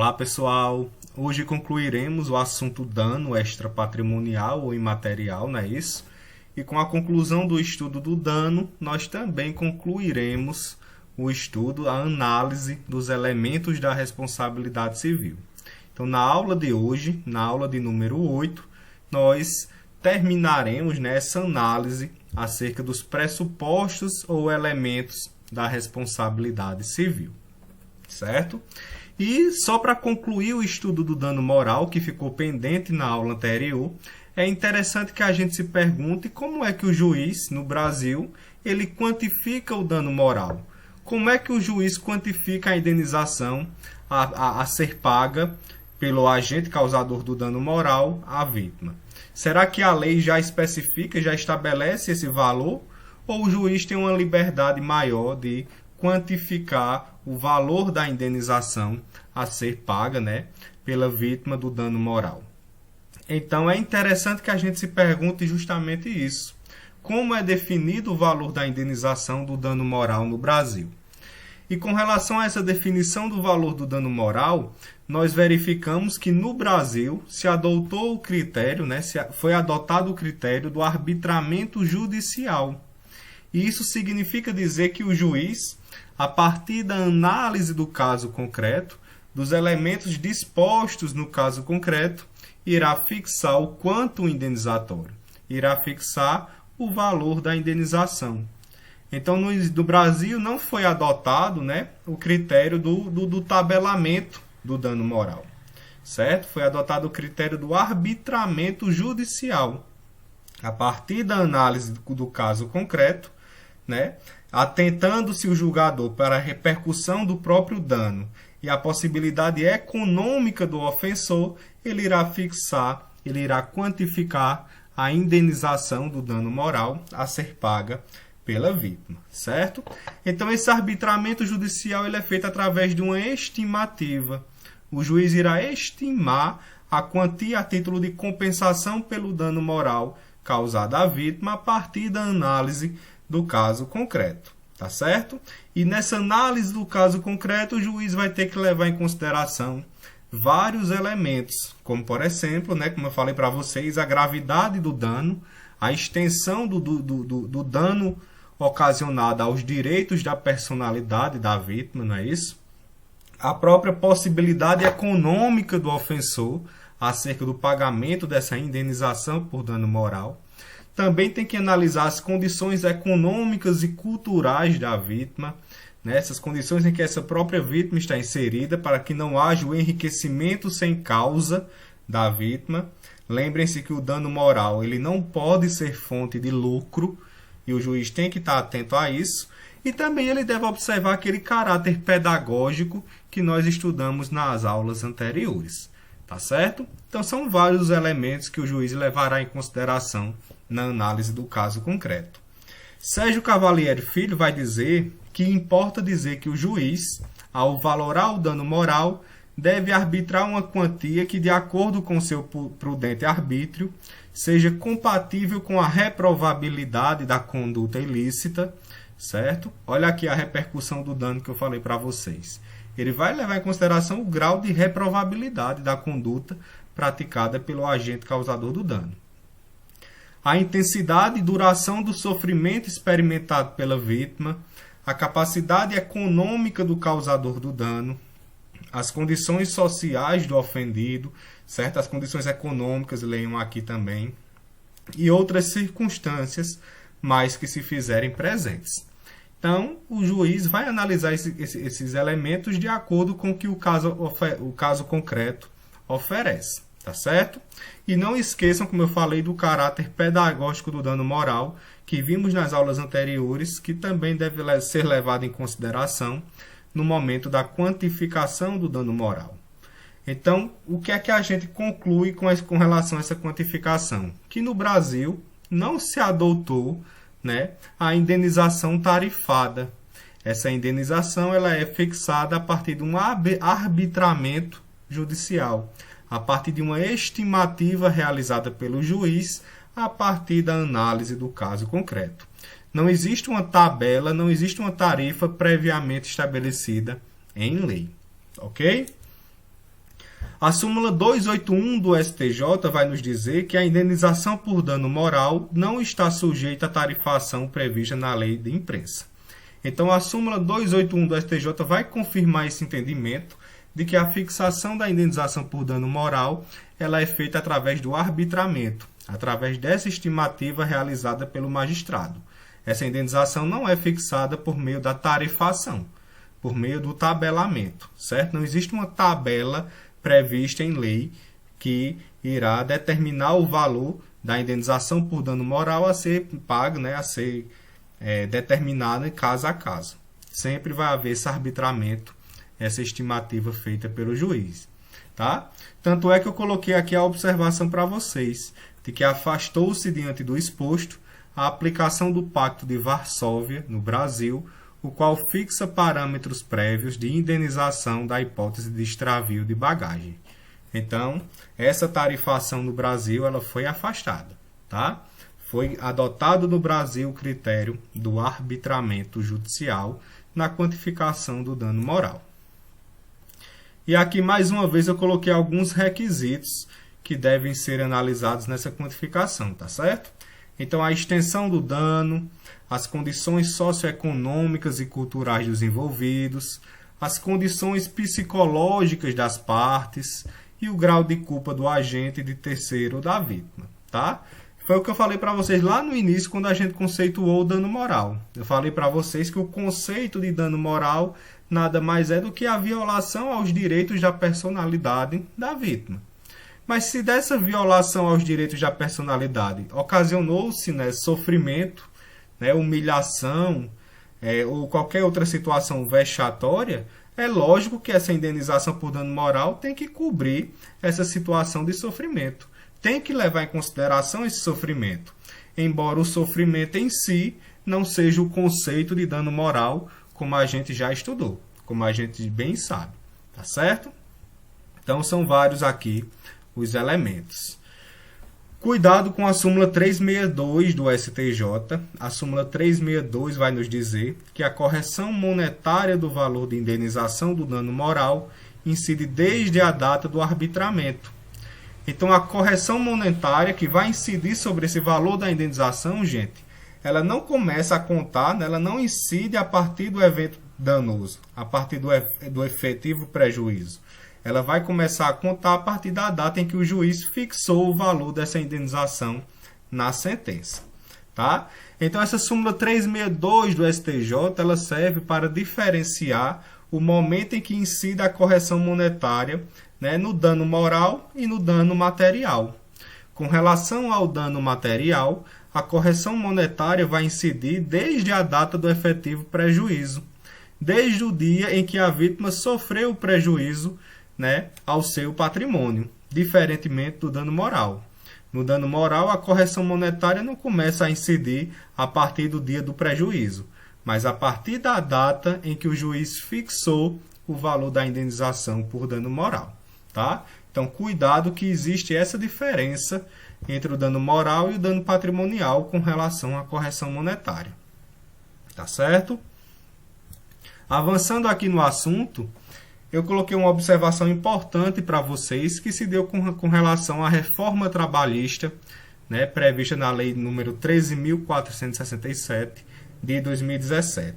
Olá pessoal, hoje concluiremos o assunto dano extrapatrimonial ou imaterial, não é isso? E com a conclusão do estudo do dano, nós também concluiremos o estudo, a análise dos elementos da responsabilidade civil. Então na aula de hoje, na aula de número 8, nós terminaremos essa análise acerca dos pressupostos ou elementos da responsabilidade civil, certo? E só para concluir o estudo do dano moral, que ficou pendente na aula anterior, é interessante que a gente se pergunte como é que o juiz, no Brasil, ele quantifica o dano moral. Como é que o juiz quantifica a indenização a ser paga pelo agente causador do dano moral à vítima? Será que a lei já especifica, já estabelece esse valor? Ou o juiz tem uma liberdade maior de quantificar o valor da indenização a ser paga, pela vítima do dano moral? Então é interessante que a gente se pergunte justamente isso. Como é definido o valor da indenização do dano moral no Brasil? E com relação a essa definição do valor do dano moral, nós verificamos que no Brasil se adotou o critério, foi adotado o critério do arbitramento judicial. E isso significa dizer que o juiz, a partir da análise do caso concreto, dos elementos dispostos no caso concreto, irá fixar o quanto indenizatório, irá fixar o valor da indenização. Então, no Brasil não foi adotado o critério do tabelamento do dano moral, certo? Foi adotado o critério do arbitramento judicial. A partir da análise do caso concreto, atentando-se o julgador para a repercussão do próprio dano e a possibilidade econômica do ofensor, ele irá fixar, ele irá quantificar a indenização do dano moral a ser paga pela vítima, certo? Então, esse arbitramento judicial ele é feito através de uma estimativa. O juiz irá estimar a quantia a título de compensação pelo dano moral causado à vítima a partir da análise do caso concreto, tá certo? E nessa análise do caso concreto, o juiz vai ter que levar em consideração vários elementos, como por exemplo, como eu falei para vocês, a gravidade do dano, a extensão do dano ocasionado aos direitos da personalidade da vítima, não é isso? A própria possibilidade econômica do ofensor acerca do pagamento dessa indenização por dano moral. Também tem que analisar as condições econômicas e culturais da vítima, essas condições em que essa própria vítima está inserida, para que não haja o enriquecimento sem causa da vítima. Lembrem-se que o dano moral ele não pode ser fonte de lucro, e o juiz tem que estar atento a isso. E também ele deve observar aquele caráter pedagógico que nós estudamos nas aulas anteriores. Tá certo? Então, são vários elementos que o juiz levará em consideração na análise do caso concreto. Sérgio Cavalieri Filho vai dizer que importa dizer que o juiz, ao valorar o dano moral, deve arbitrar uma quantia que, de acordo com seu prudente arbítrio, seja compatível com a reprovabilidade da conduta ilícita, certo? Olha aqui a repercussão do dano que eu falei para vocês. Ele vai levar em consideração o grau de reprovabilidade da conduta praticada pelo agente causador do dano. A intensidade e duração do sofrimento experimentado pela vítima, a capacidade econômica do causador do dano, as condições sociais do ofendido, certo? As condições econômicas, leiam aqui também, e outras circunstâncias mais que se fizerem presentes. Então, o juiz vai analisar esses elementos de acordo com o que o caso concreto oferece, tá certo? E não esqueçam, como eu falei, do caráter pedagógico do dano moral, que vimos nas aulas anteriores, que também deve ser levado em consideração no momento da quantificação do dano moral. Então, o que é que a gente conclui com relação a essa quantificação? Que no Brasil não se adotou a indenização tarifada. Essa indenização ela é fixada a partir de um arbitramento judicial, a partir de uma estimativa realizada pelo juiz a partir da análise do caso concreto. Não existe uma tabela, não existe uma tarifa previamente estabelecida em lei. Ok? A súmula 281 do STJ vai nos dizer que a indenização por dano moral não está sujeita à tarifação prevista na lei de imprensa. Então, a súmula 281 do STJ vai confirmar esse entendimento de que a fixação da indenização por dano moral ela é feita através do arbitramento, através dessa estimativa realizada pelo magistrado. Essa indenização não é fixada por meio da tarifação, por meio do tabelamento, certo? Não existe uma tabela prevista em lei que irá determinar o valor da indenização por dano moral a ser pago, a ser determinado caso a caso. Sempre vai haver esse arbitramento, essa estimativa feita pelo juiz. Tá? Tanto é que eu coloquei aqui a observação para vocês, de que afastou-se diante do exposto a aplicação do Pacto de Varsóvia no Brasil, o qual fixa parâmetros prévios de indenização da hipótese de extravio de bagagem. Então, essa tarifação no Brasil ela foi afastada. Tá? Foi adotado no Brasil o critério do arbitramento judicial na quantificação do dano moral. E aqui, mais uma vez, eu coloquei alguns requisitos que devem ser analisados nessa quantificação, tá certo? Então, a extensão do dano, as condições socioeconômicas e culturais dos envolvidos, as condições psicológicas das partes e o grau de culpa do agente, de terceiro ou da vítima, tá? Foi o que eu falei para vocês lá no início, quando a gente conceituou o dano moral. Eu falei para vocês que o conceito de dano moral nada mais é do que a violação aos direitos da personalidade da vítima. Mas se dessa violação aos direitos da personalidade ocasionou-se sofrimento, humilhação ou qualquer outra situação vexatória, é lógico que essa indenização por dano moral tem que cobrir essa situação de sofrimento. Tem que levar em consideração esse sofrimento, embora o sofrimento em si não seja o conceito de dano moral, como a gente já estudou, como a gente bem sabe, tá certo? Então, são vários aqui os elementos. Cuidado com a súmula 362 do STJ. A súmula 362 vai nos dizer que a correção monetária do valor de indenização do dano moral incide desde a data do arbitramento. Então, a correção monetária que vai incidir sobre esse valor da indenização, gente, ela não começa a contar, ela não incide a partir do evento danoso, a partir do efetivo prejuízo. Ela vai começar a contar a partir da data em que o juiz fixou o valor dessa indenização na sentença. Tá? Então, essa súmula 362 do STJ ela serve para diferenciar o momento em que incide a correção monetária no dano moral e no dano material. Com relação ao dano material, a correção monetária vai incidir desde a data do efetivo prejuízo, desde o dia em que a vítima sofreu o prejuízo ao seu patrimônio, diferentemente do dano moral. No dano moral, a correção monetária não começa a incidir a partir do dia do prejuízo, mas a partir da data em que o juiz fixou o valor da indenização por dano moral. Tá? Então, cuidado que existe essa diferença entre o dano moral e o dano patrimonial com relação à correção monetária. Tá certo? Avançando aqui no assunto, eu coloquei uma observação importante para vocês que se deu com relação à reforma trabalhista, prevista na lei número 13.467 de 2017.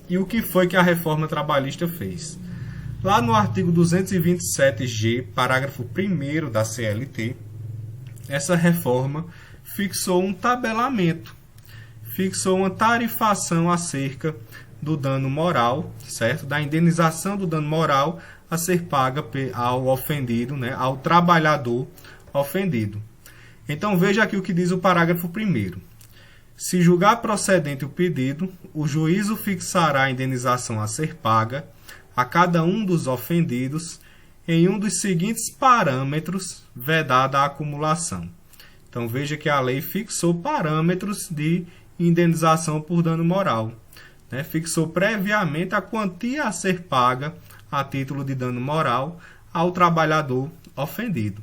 E o que foi que a reforma trabalhista fez? Lá no artigo 227G, parágrafo 1º da CLT, essa reforma fixou um tabelamento, fixou uma tarifação acerca do dano moral, certo? Da indenização do dano moral a ser paga ao ofendido, ao trabalhador ofendido. Então, veja aqui o que diz o parágrafo 1º. Se julgar procedente o pedido, o juízo fixará a indenização a ser paga a cada um dos ofendidos em um dos seguintes parâmetros, vedada a acumulação. Então, veja que a lei fixou parâmetros de indenização por dano moral. Fixou previamente a quantia a ser paga a título de dano moral ao trabalhador ofendido.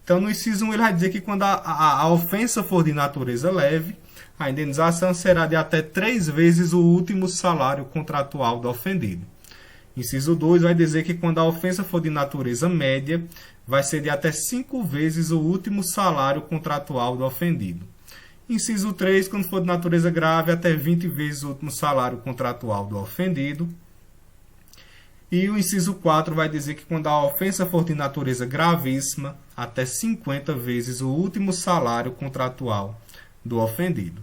Então, no inciso 1, ele vai dizer que quando a ofensa for de natureza leve, a indenização será de até 3 vezes o último salário contratual do ofendido. Inciso 2 vai dizer que quando a ofensa for de natureza média, vai ser de até 5 vezes o último salário contratual do ofendido. Inciso 3, quando for de natureza grave, até 20 vezes o último salário contratual do ofendido. E o inciso 4 vai dizer que quando a ofensa for de natureza gravíssima, até 50 vezes o último salário contratual do ofendido.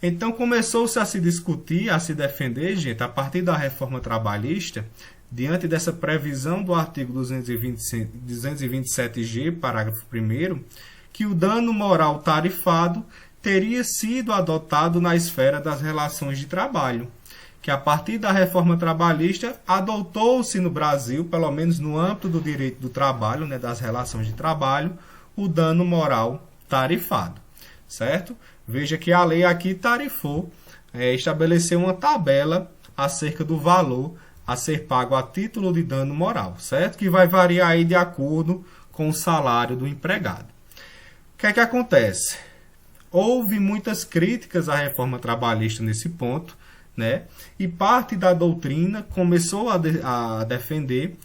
Então começou-se a se discutir, a se defender, gente, a partir da reforma trabalhista, diante dessa previsão do artigo 227G, parágrafo 1º, que o dano moral tarifado teria sido adotado na esfera das relações de trabalho, que a partir da reforma trabalhista adotou-se no Brasil, pelo menos no âmbito do direito do trabalho, né, das relações de trabalho, o dano moral tarifado, certo? Veja que a lei aqui tarifou, estabeleceu uma tabela acerca do valor a ser pago a título de dano moral, certo? Que vai variar aí de acordo com o salário do empregado. O que é que acontece? Houve muitas críticas à reforma trabalhista nesse ponto, né? E parte da doutrina começou a defender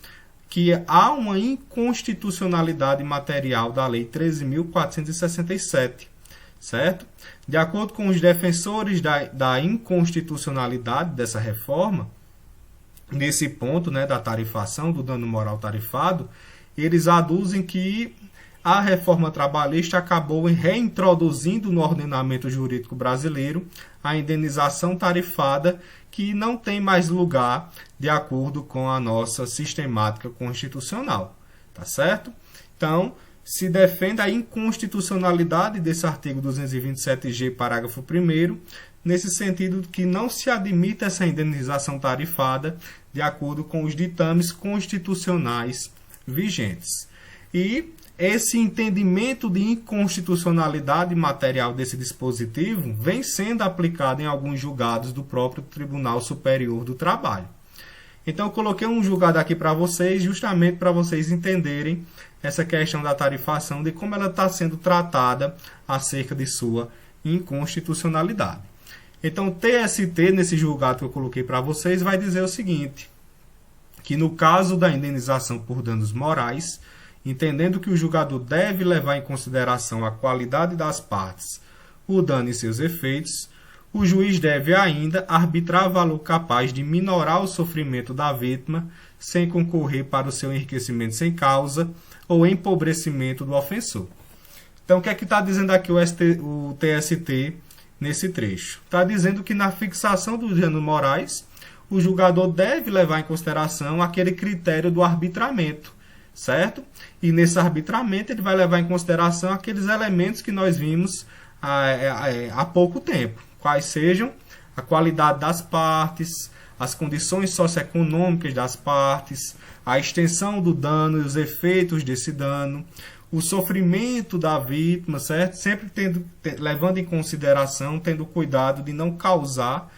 que há uma inconstitucionalidade material da Lei 13.467, certo? De acordo com os defensores da inconstitucionalidade dessa reforma, nesse ponto, né, da tarifação, do dano moral tarifado, eles aduzem que a reforma trabalhista acabou reintroduzindo no ordenamento jurídico brasileiro a indenização tarifada, que não tem mais lugar de acordo com a nossa sistemática constitucional, tá certo? Então, se defende a inconstitucionalidade desse artigo 227G, parágrafo 1º, nesse sentido que não se admite essa indenização tarifada de acordo com os ditames constitucionais vigentes. E esse entendimento de inconstitucionalidade material desse dispositivo vem sendo aplicado em alguns julgados do próprio Tribunal Superior do Trabalho. Então, eu coloquei um julgado aqui para vocês, justamente para vocês entenderem essa questão da tarifação, de como ela está sendo tratada acerca de sua inconstitucionalidade. Então, o TST, nesse julgado que eu coloquei para vocês, vai dizer o seguinte, que no caso da indenização por danos morais, entendendo que o julgador deve levar em consideração a qualidade das partes, o dano e seus efeitos, o juiz deve ainda arbitrar valor capaz de minorar o sofrimento da vítima sem concorrer para o seu enriquecimento sem causa ou empobrecimento do ofensor. Então, o que é que está dizendo aqui o TST nesse trecho? Está dizendo que na fixação dos danos morais, o julgador deve levar em consideração aquele critério do arbitramento, certo? E nesse arbitramento ele vai levar em consideração aqueles elementos que nós vimos há pouco tempo, quais sejam a qualidade das partes, as condições socioeconômicas das partes, a extensão do dano e os efeitos desse dano, o sofrimento da vítima, certo? Sempre levando em consideração, tendo cuidado de não causar,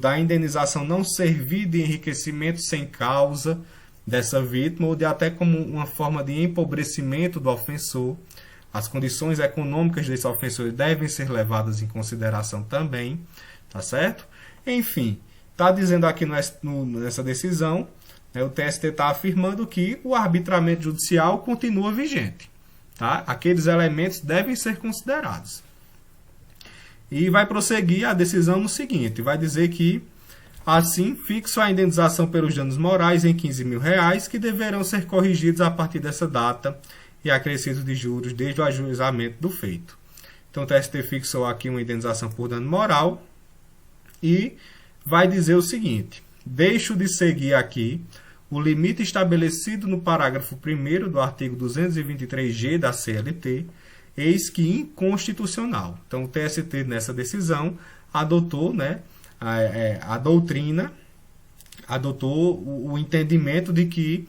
da indenização não servir de enriquecimento sem causa dessa vítima, ou de até como uma forma de empobrecimento do ofensor. As condições econômicas desse ofensor devem ser levadas em consideração também, tá certo? Enfim, está dizendo aqui nessa decisão, né, o TST está afirmando que o arbitramento judicial continua vigente, tá? Aqueles elementos devem ser considerados. E vai prosseguir a decisão no seguinte, vai dizer que assim, fixo a indenização pelos danos morais em R$15.000, que deverão ser corrigidos a partir dessa data e acrescidos de juros desde o ajuizamento do feito. Então, o TST fixou aqui uma indenização por dano moral e vai dizer o seguinte, deixo de seguir aqui o limite estabelecido no parágrafo 1º do artigo 223G da CLT, eis que inconstitucional. Então, o TST, nessa decisão, adotou, né, a doutrina, adotou o entendimento de que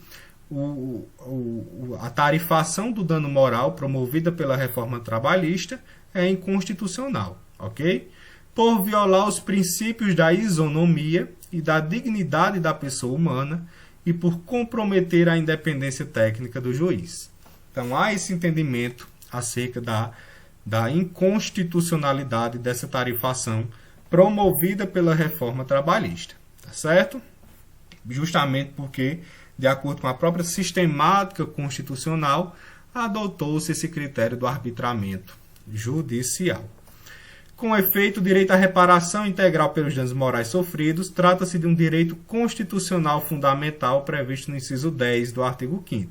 a tarifação do dano moral promovida pela reforma trabalhista é inconstitucional, ok? Por violar os princípios da isonomia e da dignidade da pessoa humana e por comprometer a independência técnica do juiz. Então, há esse entendimento acerca da inconstitucionalidade dessa tarifação promovida pela reforma trabalhista, tá certo? justamente porque, de acordo com a própria sistemática constitucional, adotou-se esse critério do arbitramento judicial. Com efeito, o direito à reparação integral pelos danos morais sofridos trata-se de um direito constitucional fundamental previsto no inciso 10 do artigo 5º.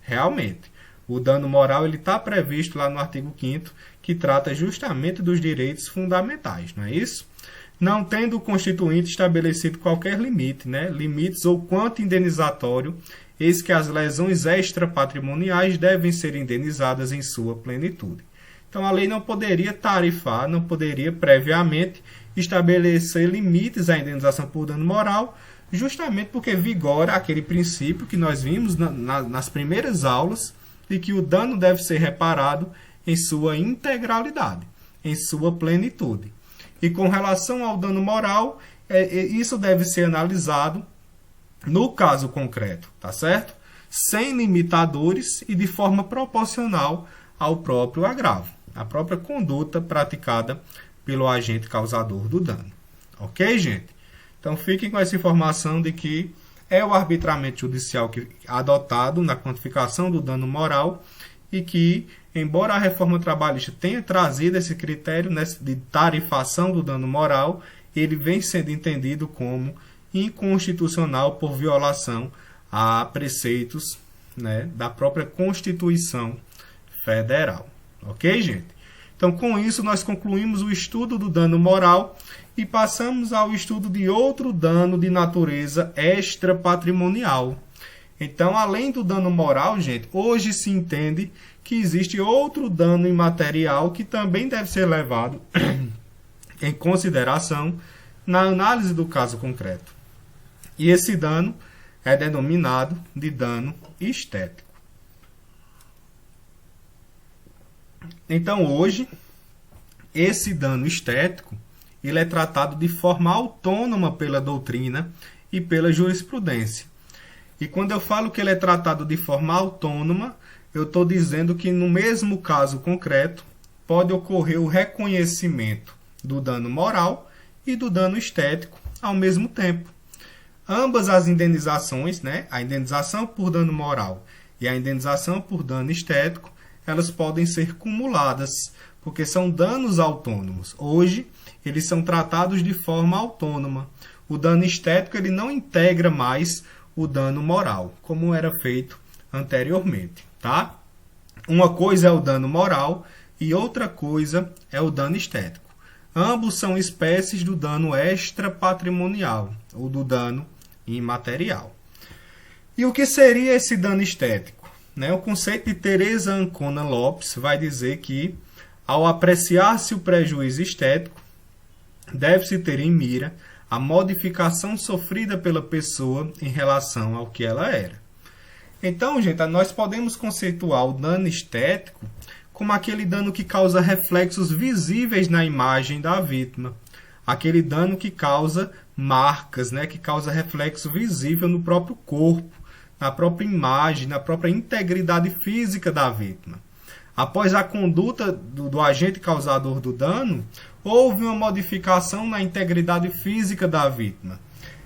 Realmente, o dano moral está previsto lá no artigo 5º, que trata justamente dos direitos fundamentais, não é isso? Não tendo o Constituinte estabelecido qualquer limite, né? Limites ou quanto indenizatório, eis que as lesões extrapatrimoniais devem ser indenizadas em sua plenitude. Então, a lei não poderia tarifar, não poderia previamente estabelecer limites à indenização por dano moral, justamente porque vigora aquele princípio que nós vimos nas primeiras aulas, de que o dano deve ser reparado em sua integralidade, em sua plenitude. E com relação ao dano moral, isso deve ser analisado no caso concreto, tá certo? Sem limitadores e de forma proporcional ao próprio agravo, a própria conduta praticada pelo agente causador do dano. Ok, gente? Então, fiquem com essa informação de que é o arbitramento judicial adotado na quantificação do dano moral e que, embora a reforma trabalhista tenha trazido esse critério de tarifação do dano moral, ele vem sendo entendido como inconstitucional por violação a preceitos, né, da própria Constituição Federal. Ok, gente? Então, com isso, nós concluímos o estudo do dano moral e passamos ao estudo de outro dano de natureza extrapatrimonial. Então, além do dano moral, gente, hoje se entende que existe outro dano imaterial que também deve ser levado em consideração na análise do caso concreto. E esse dano é denominado de dano estético. Então, hoje, esse dano estético ele é tratado de forma autônoma pela doutrina e pela jurisprudência. E quando eu falo que ele é tratado de forma autônoma, eu estou dizendo que no mesmo caso concreto pode ocorrer o reconhecimento do dano moral e do dano estético ao mesmo tempo. Ambas as indenizações, né, a indenização por dano moral e a indenização por dano estético, elas podem ser cumuladas, porque são danos autônomos. Hoje, eles são tratados de forma autônoma. O dano estético ele não integra mais o dano moral, como era feito anteriormente, tá? Uma coisa é o dano moral e outra coisa é o dano estético. Ambos são espécies do dano extrapatrimonial ou do dano imaterial. E o que seria esse dano estético? Né? O conceito de Teresa Ancona Lopes vai dizer que, ao apreciar-se o prejuízo estético, deve-se ter em mira a modificação sofrida pela pessoa em relação ao que ela era. Então, gente, nós podemos conceituar o dano estético como aquele dano que causa reflexos visíveis na imagem da vítima. Aquele dano que causa marcas, né, que causa reflexo visível no próprio corpo, na própria imagem, na própria integridade física da vítima. Após a conduta do agente causador do dano, houve uma modificação na integridade física da vítima.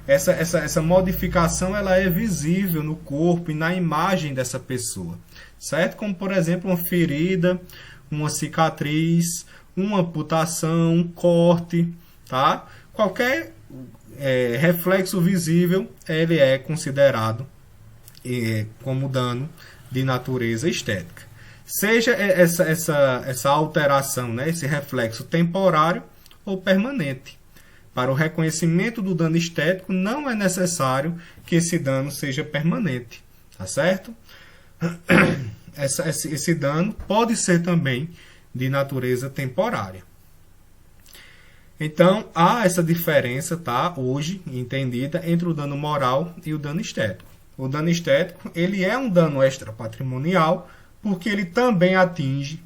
Essa modificação ela é visível no corpo e na imagem dessa pessoa, certo? Como, por exemplo, uma ferida, uma cicatriz, uma amputação, um corte, tá? Qualquer reflexo visível, ele é considerado como dano de natureza estética. Seja essa alteração, né, esse reflexo temporário ou permanente. Para o reconhecimento do dano estético, não é necessário que esse dano seja permanente, tá certo? Esse dano pode ser também de natureza temporária. Então, há essa diferença, tá, hoje entendida, entre o dano moral e o dano estético. O dano estético ele é um dano extrapatrimonial porque ele também atinge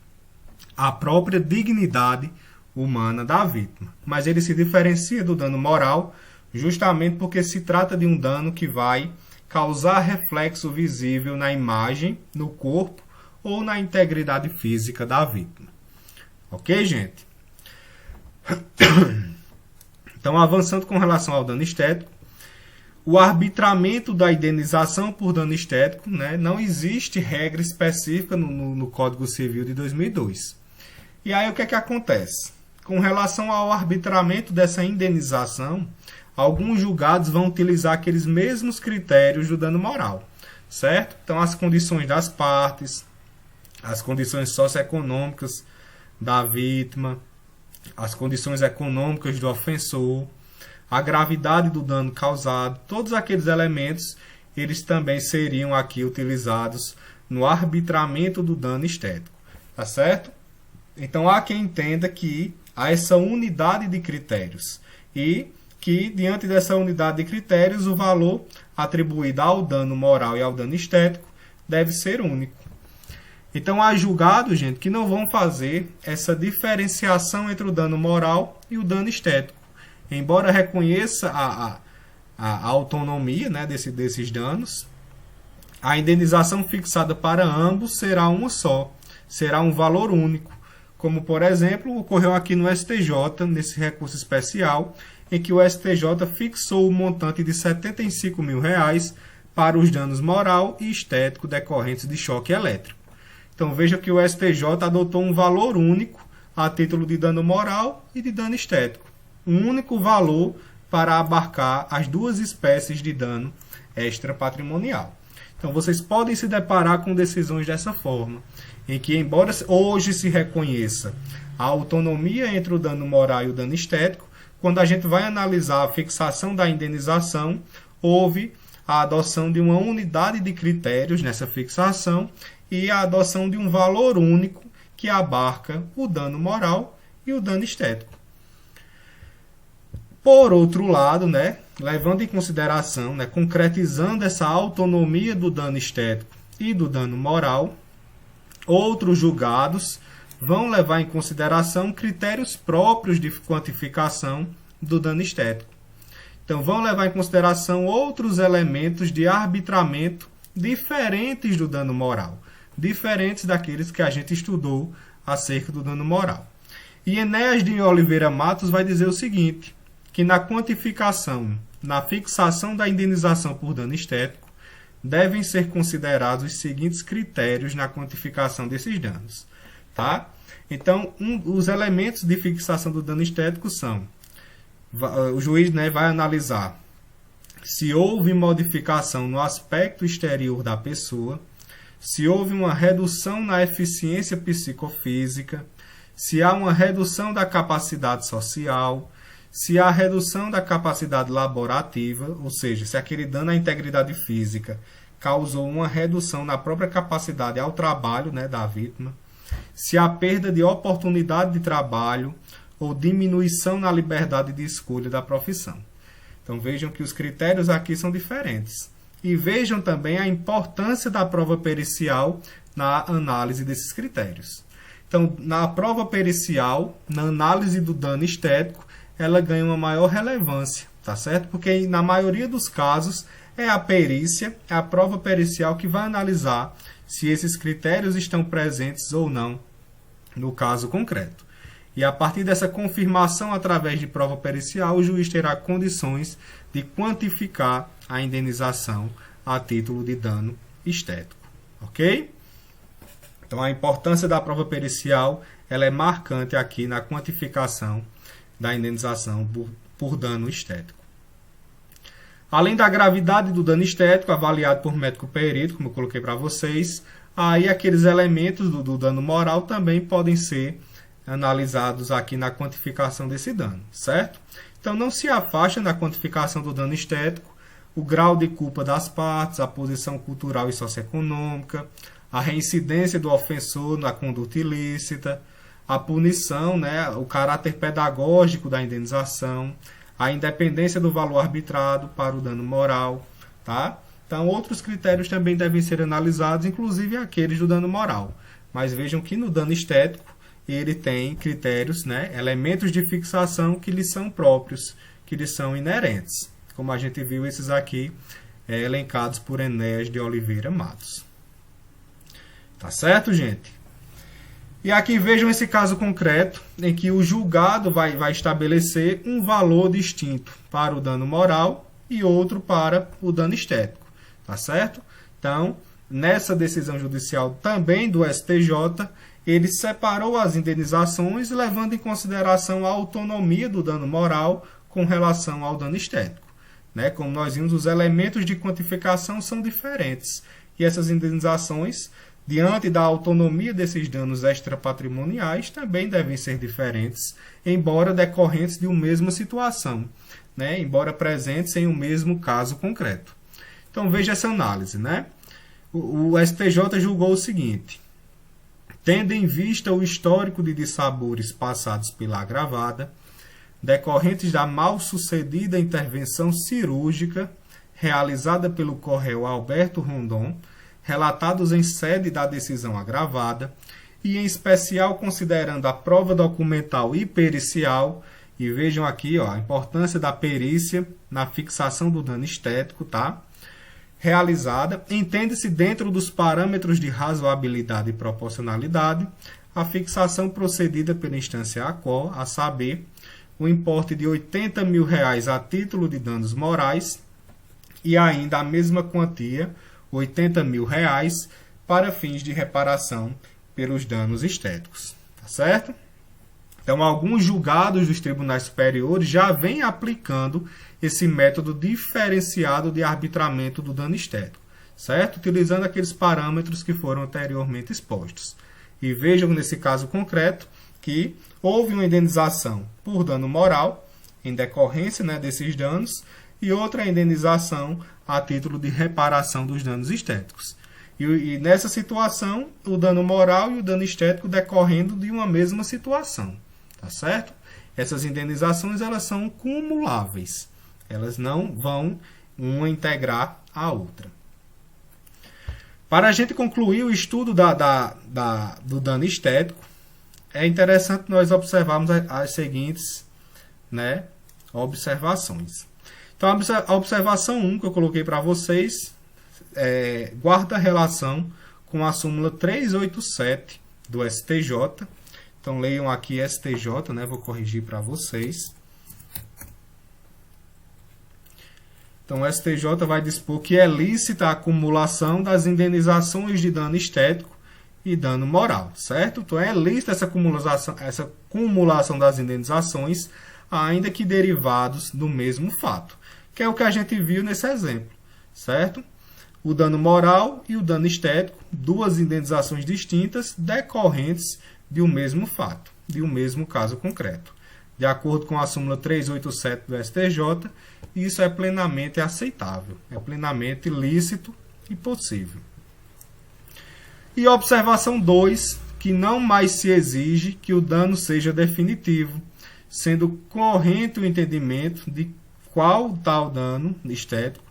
a própria dignidade humana da vítima. Mas ele se diferencia do dano moral justamente porque se trata de um dano que vai causar reflexo visível na imagem, no corpo ou na integridade física da vítima. Ok, gente? Então, avançando com relação ao dano estético, O arbitramento da indenização por dano estético, né, não existe regra específica no Código Civil de 2002. E aí o que é que acontece? Com relação ao arbitramento dessa indenização, alguns julgados vão utilizar aqueles mesmos critérios do dano moral, certo? Então, as condições das partes, as condições socioeconômicas da vítima, as condições econômicas do ofensor, a gravidade do dano causado, todos aqueles elementos, eles também seriam aqui utilizados no arbitramento do dano estético, tá certo? Então, há quem entenda que há essa unidade de critérios e que, diante dessa unidade de critérios, o valor atribuído ao dano moral e ao dano estético deve ser único. Então, há julgados, gente, que não vão fazer essa diferenciação entre o dano moral e o dano estético. Embora reconheça a autonomia, né, desses danos, a indenização fixada para ambos será uma só, será um valor único, como, por exemplo, ocorreu aqui no STJ, nesse recurso especial, em que o STJ fixou o montante de R$ 75 mil para os danos moral e estético decorrentes de choque elétrico. Então, veja que o STJ adotou um valor único a título de dano moral e de dano estético. Um único valor para abarcar as duas espécies de dano extrapatrimonial. Então, vocês podem se deparar com decisões dessa forma, em que, embora hoje se reconheça a autonomia entre o dano moral e o dano estético, quando a gente vai analisar a fixação da indenização, houve a adoção de uma unidade de critérios nessa fixação e a adoção de um valor único que abarca o dano moral e o dano estético. Por outro lado, né, levando em consideração, né, concretizando essa autonomia do dano estético e do dano moral, outros julgados vão levar em consideração critérios próprios de quantificação do dano estético. Então, vão levar em consideração outros elementos de arbitramento diferentes do dano moral, diferentes daqueles que a gente estudou acerca do dano moral. E Enéas de Oliveira Matos vai dizer o seguinte, que na quantificação, na fixação da indenização por dano estético, devem ser considerados os seguintes critérios na quantificação desses danos. Tá? Então, os elementos de fixação do dano estético são, o juiz, né, vai analisar se houve modificação no aspecto exterior da pessoa, se houve uma redução na eficiência psicofísica, se há uma redução da capacidade social, se há redução da capacidade laborativa, ou seja, se aquele dano à integridade física causou uma redução na própria capacidade ao trabalho, né, da vítima, se há perda de oportunidade de trabalho ou diminuição na liberdade de escolha da profissão. Então vejam que os critérios aqui são diferentes. E vejam também a importância da prova pericial na análise desses critérios. Então, na prova pericial, na análise do dano estético, ela ganha uma maior relevância, tá certo? Porque na maioria dos casos é a perícia, é a prova pericial que vai analisar se esses critérios estão presentes ou não no caso concreto. E a partir dessa confirmação através de prova pericial, o juiz terá condições de quantificar a indenização a título de dano estético, ok? Então a importância da prova pericial ela é marcante aqui na quantificação da indenização por dano estético. Além da gravidade do dano estético, avaliado por médico perito, como eu coloquei para vocês, aí aqueles elementos do dano moral também podem ser analisados aqui na quantificação desse dano, certo? Então não se afasta na quantificação do dano estético o grau de culpa das partes, a posição cultural e socioeconômica, a reincidência do ofensor na conduta ilícita, a punição, né, o caráter pedagógico da indenização, a independência do valor arbitrado para o dano moral, tá? Então, outros critérios também devem ser analisados, inclusive aqueles do dano moral. Mas vejam que no dano estético, ele tem critérios, né, elementos de fixação que lhe são próprios, que lhe são inerentes. Como a gente viu esses aqui, elencados por Enéas de Oliveira Matos. Tá certo, gente? E aqui vejam esse caso concreto, em que o julgado vai estabelecer um valor distinto para o dano moral e outro para o dano estético, tá certo? Então, nessa decisão judicial também do STJ, ele separou as indenizações, levando em consideração a autonomia do dano moral com relação ao dano estético. Né? Como nós vimos, os elementos de quantificação são diferentes. E essas indenizações, diante da autonomia desses danos extrapatrimoniais, também devem ser diferentes, embora decorrentes de uma mesma situação, né? Embora presentes em um mesmo caso concreto. Então, veja essa análise. Né? O STJ julgou o seguinte: tendo em vista o histórico de dissabores passados pela agravada, decorrentes da mal-sucedida intervenção cirúrgica realizada pelo Corréu Alberto Rondon, relatados em sede da decisão agravada, e em especial considerando a prova documental e pericial, e vejam aqui a importância da perícia na fixação do dano estético, tá? Realizada, entende-se dentro dos parâmetros de razoabilidade e proporcionalidade a fixação procedida pela instância ACO, a saber, o importe de R$ 80 mil a título de danos morais e ainda a mesma quantia, R$ 80 mil, para fins de reparação pelos danos estéticos. Tá certo? Então, alguns julgados dos tribunais superiores já vêm aplicando esse método diferenciado de arbitramento do dano estético, certo? Utilizando aqueles parâmetros que foram anteriormente expostos. E vejam nesse caso concreto que houve uma indenização por dano moral, em decorrência, né, desses danos, e outra indenização a título de reparação dos danos estéticos. E nessa situação, o dano moral e o dano estético decorrendo de uma mesma situação. Tá certo? Essas indenizações, elas são cumuláveis. Elas não vão uma integrar a outra. Para a gente concluir o estudo do dano estético, é interessante nós observarmos as seguintes, né, observações. Então, a observação 1 que eu coloquei para vocês guarda relação com a súmula 387 do STJ. Então, leiam aqui STJ, né, vou corrigir para vocês. Então, o STJ vai dispor que é lícita a acumulação das indenizações de dano estético e dano moral, certo? Então, é lícita essa acumulação das indenizações, ainda que derivados do mesmo fato, que é o que a gente viu nesse exemplo, certo? O dano moral e o dano estético, duas indenizações distintas decorrentes de um mesmo fato, de um mesmo caso concreto. De acordo com a súmula 387 do STJ, isso é plenamente aceitável, é plenamente lícito e possível. E observação 2, que não mais se exige que o dano seja definitivo, sendo corrente o entendimento de qual tal dano estético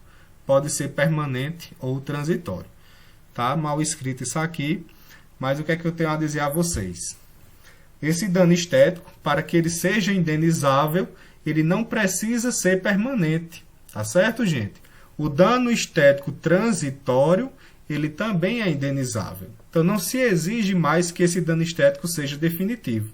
pode ser permanente ou transitório. Tá? Mal escrito isso aqui, mas o que é que eu tenho a dizer a vocês? Esse dano estético, para que ele seja indenizável, ele não precisa ser permanente. Tá certo, gente? O dano estético transitório, ele também é indenizável. Então, não se exige mais que esse dano estético seja definitivo.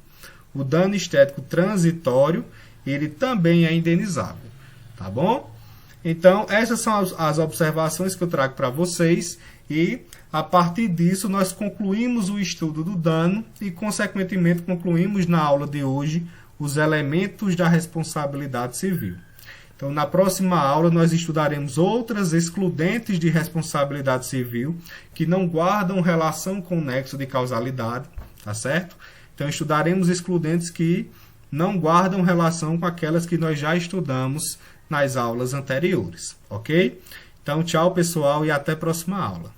O dano estético transitório, ele também é indenizável. Tá bom? Então, essas são as observações que eu trago para vocês e, a partir disso, nós concluímos o estudo do dano e, consequentemente, concluímos na aula de hoje os elementos da responsabilidade civil. Então, na próxima aula, nós estudaremos outras excludentes de responsabilidade civil que não guardam relação com o nexo de causalidade, tá certo? Então, estudaremos excludentes que não guardam relação com aquelas que nós já estudamos nas aulas anteriores, ok? Então, tchau, pessoal, e até a próxima aula.